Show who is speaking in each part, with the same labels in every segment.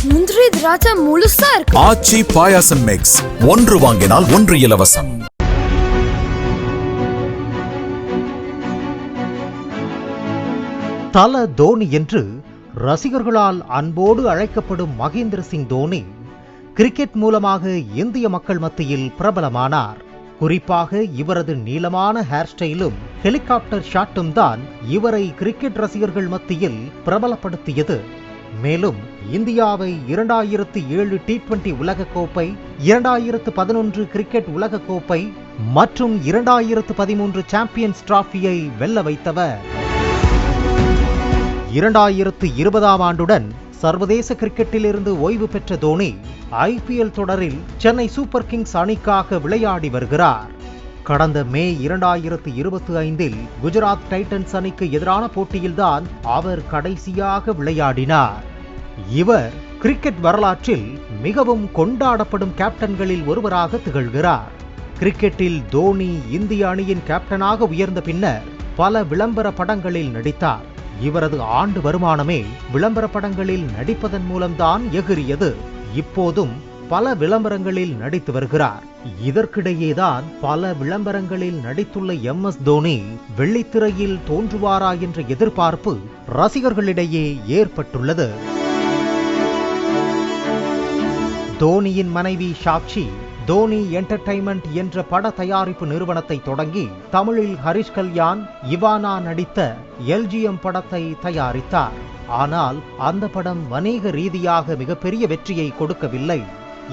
Speaker 1: முந்திரி திராட்சை முழுசா இருக்கு.
Speaker 2: ஆச்சி பாயாசம் மிக்ஸ், ஒன்று வாங்கினால் ஒன்று இலவசம்.
Speaker 3: தல தோனி என்று ரசிகர்களால் அன்போடு அழைக்கப்படும் மகேந்திர சிங் தோனி கிரிக்கெட் மூலமாக இந்திய மக்கள் மத்தியில் பிரபலமானார். குறிப்பாக இவரது நீளமான ஹேர் ஸ்டைலும் ஹெலிகாப்டர் ஷாட்டும் தான் இவரை கிரிக்கெட் ரசிகர்கள் மத்தியில் பிரபலப்படுத்தியது. மேலும் இந்தியாவை 2007 T20 உலகக்கோப்பை, 2011 கிரிக்கெட் உலகக்கோப்பை மற்றும் 2013 சாம்பியன்ஸ் டிராபியை வெல்ல வைத்தவர். 2020ஆம் ஆண்டுடன் சர்வதேச கிரிக்கெட்டில் இருந்து ஓய்வு பெற்ற தோனி IPL தொடரில் சென்னை சூப்பர் கிங்ஸ் அணிக்காக விளையாடி வருகிறார். கடந்த மே 2025இல் குஜராத் டைட்டன்ஸ் அணிக்கு எதிரான போட்டியில்தான் அவர் கடைசியாக விளையாடினார். இவர் கிரிக்கெட் வரலாற்றில் மிகவும் கொண்டாடப்படும் கேப்டன்களில் ஒருவராக திகழ்கிறார். கிரிக்கெட்டில் தோனி இந்திய அணியின் கேப்டனாக உயர்ந்த பின்னர் பல விளம்பர படங்களில் நடித்தார். இவரது ஆண்டு வருமானமே விளம்பர படங்களில் நடிப்பதன் மூலம்தான் எகிரியது. இப்போதும் பல விளம்பரங்களில் நடித்து வருகிறார். இதற்கிடையேதான் பல விளம்பரங்களில் நடித்துள்ள MS தோனி வெள்ளித்திரையில் தோன்றுவாரா என்ற எதிர்பார்ப்பு ரசிகர்களிடையே ஏற்பட்டுள்ளது. தோனியின் மனைவி சாக்ஷி தோனி என்டர்டைன்மெண்ட் என்ற பட தயாரிப்பு நிறுவனத்தை தொடங்கி தமிழில் ஹரிஷ் கல்யாண், இவானா நடித்த LGM படத்தை தயாரித்தார். ஆனால் அந்த படம் வணிக ரீதியாக மிகப்பெரிய வெற்றியை கொடுக்கவில்லை.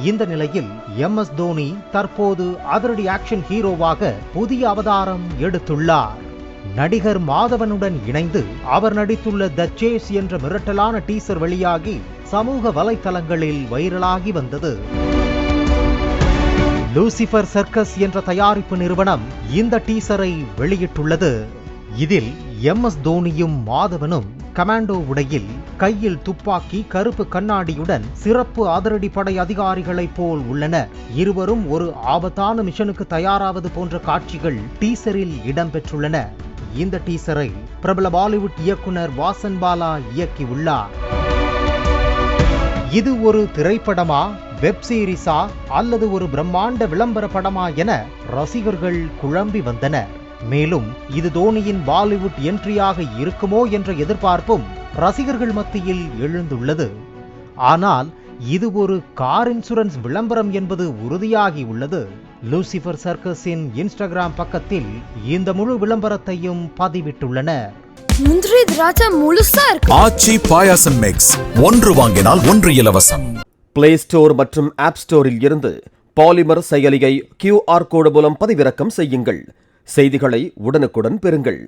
Speaker 3: இந்த நிலையில் MS தோனி தற்போது அதிரடி ஆக்ஷன் ஹீரோவாக புதிய அவதாரம் எடுத்துள்ளார். நடிகர் மாதவனுடன் இணைந்து அவர் நடித்துள்ள த சேஸ் என்ற மிரட்டலான டீசர் வெளியாகி சமூக வலைத்தளங்களில் வைரலாகி வந்தது. லூசிபர் சர்க்கஸ் என்ற தயாரிப்பு நிறுவனம் இந்த டீசரை வெளியிட்டுள்ளது. இதில் MS தோனியும் மாதவனும் கமாண்டோ உடையில், கையில் துப்பாக்கி, கருப்பு கண்ணாடியுடன் சிறப்பு அதிரடி படை அதிகாரிகளைப் போல் உள்ளனர். இருவரும் ஒரு ஆபத்தான மிஷனுக்கு தயாராவது போன்ற காட்சிகள் டீசரில் இடம்பெற்றுள்ளன. இந்த டீசரை பிரபல பாலிவுட் இயக்குனர் வாசன் பாலா இயக்கியுள்ளார். இது ஒரு திரைப்படமா, வெப் சீரிஸா அல்லது ஒரு பிரம்மாண்ட விளம்பர படமா என ரசிகர்கள் குழம்பி வந்தனர். மேலும் இது தோனியின் பாலிவுட் என்ட்ரியாக இருக்குமோ என்ற எதிர்பார்ப்பும் ரசிகர்கள் மத்தியில் எழுந்துள்ளது. ஆனால் இது ஒரு கார் இன்சூரன்ஸ் விளம்பரம் என்பது உறுதியாகி உள்ளது. லூசிபர் சர்க்கஸின் இன்ஸ்டாகிராம் பக்கத்தில் இந்த முழு விளம்பரத்தையும் பதிவிட்டுள்ளனர்.
Speaker 1: முந்திரி திராட்சை முழுசா இருக்கு.
Speaker 2: ஆச்சி பாயாசம் மிக்ஸ், ஒன்று வாங்கினால் ஒன்று இலவசம்.
Speaker 4: பிளே ஸ்டோர் மற்றும் ஆப் ஸ்டோரில் இருந்து பாலிமர் செயலியை QR கோடு மூலம் பதிவிறக்கம் செய்யுங்கள். செய்திகளை உடனுக்குடன் பெறுங்கள்.